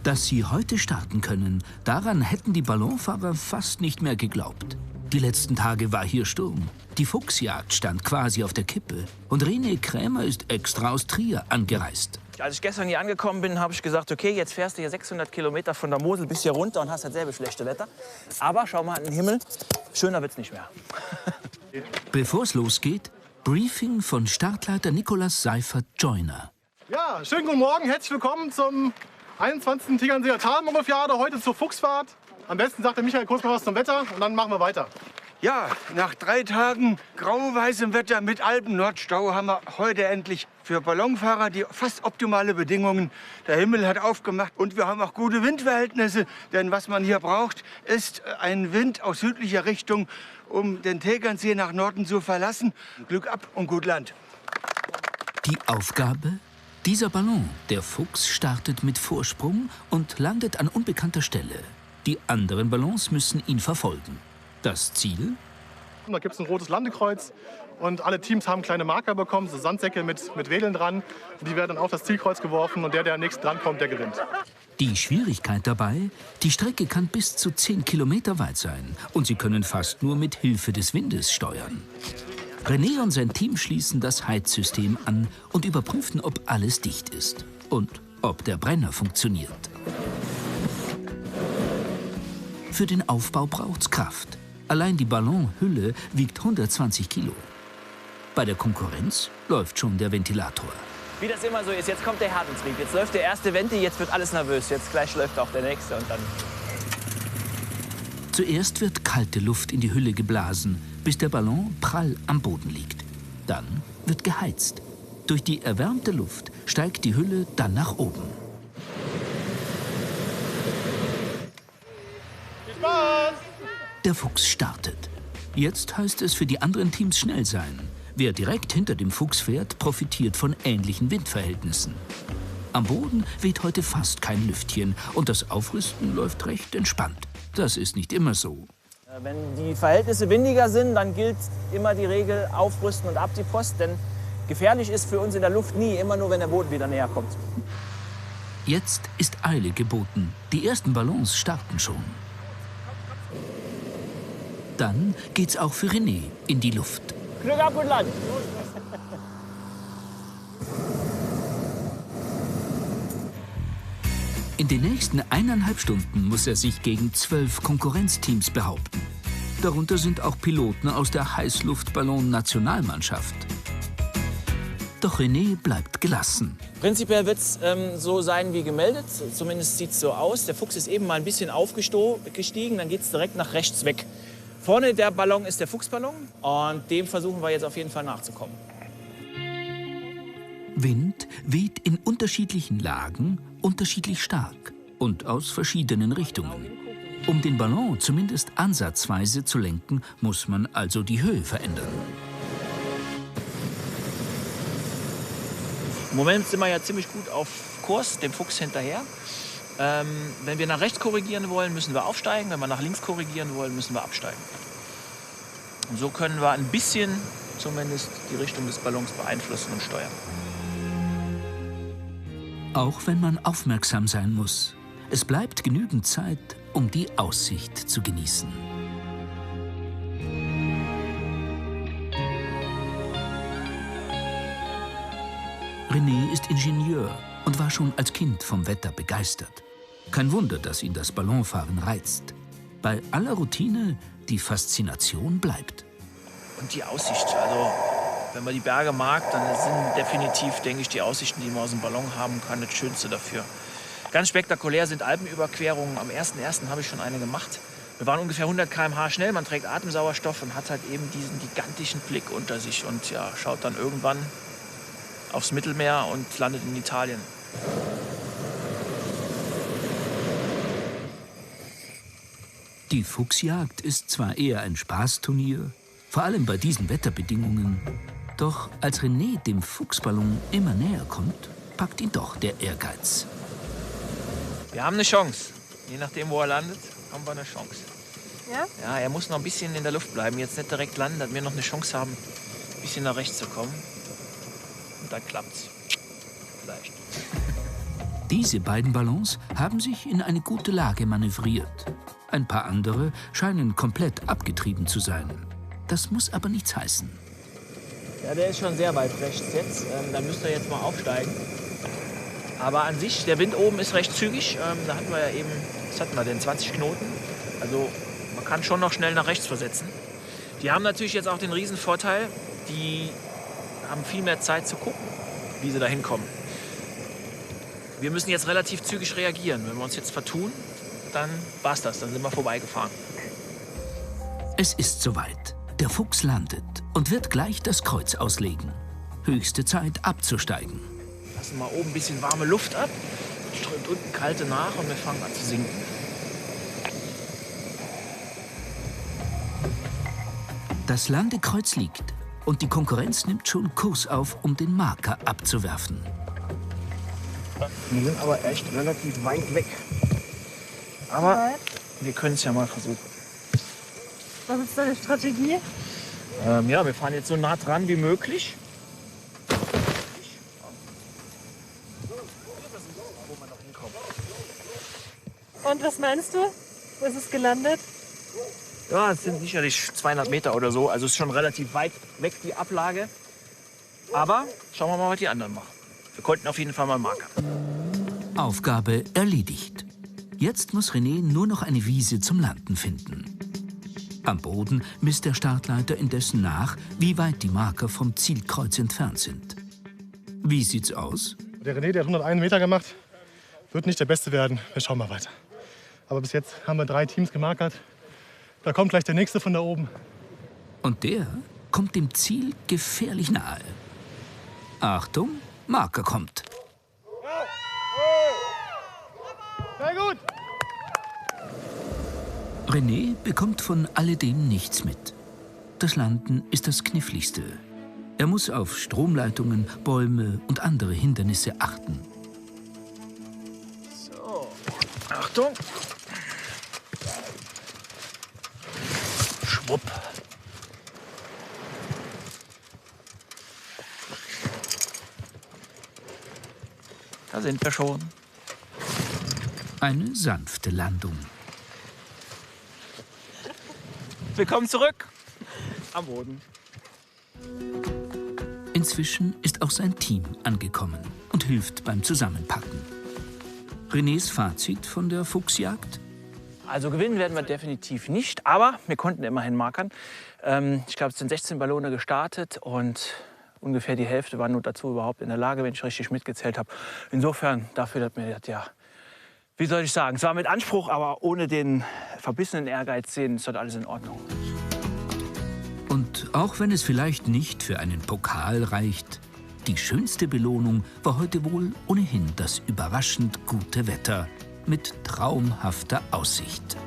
Dass sie heute starten können, daran hätten die Ballonfahrer fast nicht mehr geglaubt. Die letzten Tage war hier Sturm. Die Fuchsjagd stand quasi auf der Kippe. Und René Krämer ist extra aus Trier angereist. Als ich gestern hier angekommen bin, habe ich gesagt, okay, jetzt fährst du hier 600 Kilometer von der Mosel bis hier runter und hast dasselbe schlechte Wetter. Aber schau mal an den Himmel, schöner wird's nicht mehr. Bevor es losgeht, Briefing von Startleiter Nikolaus Seifert-Joyner. Ja, schönen guten Morgen, herzlich willkommen zum 21. Tegernseer Talmongolfiade, heute zur Fuchsfahrt. Am besten sagt der Michael kurz mal was zum Wetter und dann machen wir weiter. Ja, nach 3 Tagen grau-weißem Wetter mit Alpen-Nordstau haben wir heute endlich für Ballonfahrer die fast optimale Bedingungen. Der Himmel hat aufgemacht und wir haben auch gute Windverhältnisse. Denn was man hier braucht, ist ein Wind aus südlicher Richtung, um den Tegernsee nach Norden zu verlassen. Glück ab und gut Land. Die Aufgabe? Dieser Ballon, der Fuchs, startet mit Vorsprung und landet an unbekannter Stelle. Die anderen Ballons müssen ihn verfolgen. Das Ziel? Da gibt es ein rotes Landekreuz und alle Teams haben kleine Marker bekommen, so Sandsäcke mit Wedeln dran. Die werden dann auf das Zielkreuz geworfen und der am nächsten drankommt, der gewinnt. Die Schwierigkeit dabei, die Strecke kann bis zu 10 Kilometer weit sein und sie können fast nur mit Hilfe des Windes steuern. René und sein Team schließen das Heizsystem an und überprüfen, ob alles dicht ist und ob der Brenner funktioniert. Für den Aufbau braucht's Kraft. Allein die Ballonhülle wiegt 120 Kilo. Bei der Konkurrenz läuft schon der Ventilator. Wie das immer so ist, jetzt kommt der Härtentrieb. Jetzt läuft der erste Venti, jetzt wird alles nervös. Jetzt gleich läuft auch der nächste und dann... Zuerst wird kalte Luft in die Hülle geblasen, bis der Ballon prall am Boden liegt. Dann wird geheizt. Durch die erwärmte Luft steigt die Hülle dann nach oben. Der Fuchs startet. Jetzt heißt es für die anderen Teams schnell sein. Wer direkt hinter dem Fuchs fährt, profitiert von ähnlichen Windverhältnissen. Am Boden weht heute fast kein Lüftchen und das Aufrüsten läuft recht entspannt. Das ist nicht immer so. Wenn die Verhältnisse windiger sind, dann gilt immer die Regel aufrüsten und ab die Post. Denn gefährlich ist für uns in der Luft nie, immer nur, wenn der Boden wieder näher kommt. Jetzt ist Eile geboten. Die ersten Ballons starten schon. Dann geht's auch für René in die Luft. Glück ab und Land! In den nächsten 1,5 Stunden muss er sich gegen 12 Konkurrenzteams behaupten. Darunter sind auch Piloten aus der Heißluftballon-Nationalmannschaft. Doch René bleibt gelassen. Prinzipiell wird es so sein wie gemeldet, zumindest sieht es so aus. Der Fuchs ist eben mal ein bisschen aufgestiegen, dann geht es direkt nach rechts weg. Vorne der Ballon ist der Fuchsballon und dem versuchen wir jetzt auf jeden Fall nachzukommen. Wind weht in unterschiedlichen Lagen unterschiedlich stark und aus verschiedenen Richtungen. Um den Ballon zumindest ansatzweise zu lenken, muss man also die Höhe verändern. Im Moment sind wir ja ziemlich gut auf Kurs, dem Fuchs hinterher. Wenn wir nach rechts korrigieren wollen, müssen wir aufsteigen. Wenn wir nach links korrigieren wollen, müssen wir absteigen. Und so können wir ein bisschen zumindest die Richtung des Ballons beeinflussen und steuern. Auch wenn man aufmerksam sein muss. Es bleibt genügend Zeit, um die Aussicht zu genießen. René ist Ingenieur und war schon als Kind vom Wetter begeistert. Kein Wunder, dass ihn das Ballonfahren reizt. Bei aller Routine, die Faszination bleibt. Und die Aussicht, also wenn man die Berge mag, dann sind definitiv, denke ich, die Aussichten, die man aus dem Ballon haben kann, das Schönste dafür. Ganz spektakulär sind Alpenüberquerungen. Am 1.1. habe ich schon eine gemacht. Wir waren ungefähr 100 km/h schnell, man trägt Atemsauerstoff und hat halt eben diesen gigantischen Blick unter sich und ja, schaut dann irgendwann aufs Mittelmeer und landet in Italien. Die Fuchsjagd ist zwar eher ein Spaßturnier, vor allem bei diesen Wetterbedingungen, doch als René dem Fuchsballon immer näher kommt, packt ihn doch der Ehrgeiz. Wir haben eine Chance. Je nachdem, wo er landet, haben wir eine Chance. Ja? Ja, er muss noch ein bisschen in der Luft bleiben, jetzt nicht direkt landen, damit wir noch eine Chance haben, ein bisschen nach rechts zu kommen. Und dann klappt's. Vielleicht. Diese beiden Ballons haben sich in eine gute Lage manövriert. Ein paar andere scheinen komplett abgetrieben zu sein. Das muss aber nichts heißen. Ja, der ist schon sehr weit rechts jetzt. Da müsst ihr jetzt mal aufsteigen. Aber an sich, der Wind oben ist recht zügig. Da hatten wir ja eben, was hatten wir denn, 20 Knoten. Also man kann schon noch schnell nach rechts versetzen. Die haben natürlich jetzt auch den Riesenvorteil, die haben viel mehr Zeit zu gucken, wie sie da hinkommen. Wir müssen jetzt relativ zügig reagieren. Wenn wir uns jetzt vertun, dann war's das, dann sind wir vorbeigefahren. Es ist soweit. Der Fuchs landet und wird gleich das Kreuz auslegen. Höchste Zeit abzusteigen. Lassen mal oben ein bisschen warme Luft ab, strömt unten kalte nach und wir fangen an zu sinken. Das Landekreuz liegt und die Konkurrenz nimmt schon Kurs auf, um den Marker abzuwerfen. Wir sind aber echt relativ weit weg. Aber wir können es ja mal versuchen. Was ist deine Strategie? Ja, wir fahren jetzt so nah dran wie möglich. Und was meinst du? Wo ist es gelandet? Ja, es sind sicherlich 200 Meter oder so. Also es ist schon relativ weit weg, die Ablage. Aber schauen wir mal, was die anderen machen. Wir konnten auf jeden Fall mal markern. Aufgabe erledigt. Jetzt muss René nur noch eine Wiese zum Landen finden. Am Boden misst der Startleiter indessen nach, wie weit die Marker vom Zielkreuz entfernt sind. Wie sieht's aus? Der René, der hat 101 Meter gemacht, wird nicht der Beste werden. Wir schauen mal weiter. Aber bis jetzt haben wir 3 Teams gemarkert. Da kommt gleich der nächste von da oben. Und der kommt dem Ziel gefährlich nahe. Achtung, Marker kommt. Sehr gut! René bekommt von alledem nichts mit. Das Landen ist das Kniffligste. Er muss auf Stromleitungen, Bäume und andere Hindernisse achten. So, Achtung. Schwupp. Da sind wir schon. Eine sanfte Landung. Willkommen zurück am Boden. Inzwischen ist auch sein Team angekommen und hilft beim Zusammenpacken. Renés Fazit von der Fuchsjagd? Also gewinnen werden wir definitiv nicht, aber wir konnten immerhin markern. Ich glaube, es sind 16 Ballone gestartet und ungefähr die Hälfte waren nur dazu überhaupt in der Lage, wenn ich richtig mitgezählt habe. Insofern dafür, dass mir das ja, wie soll ich sagen, zwar mit Anspruch, aber ohne den verbissenen Ehrgeiz sehen, ist das alles in Ordnung. Und auch wenn es vielleicht nicht für einen Pokal reicht, die schönste Belohnung war heute wohl ohnehin das überraschend gute Wetter mit traumhafter Aussicht.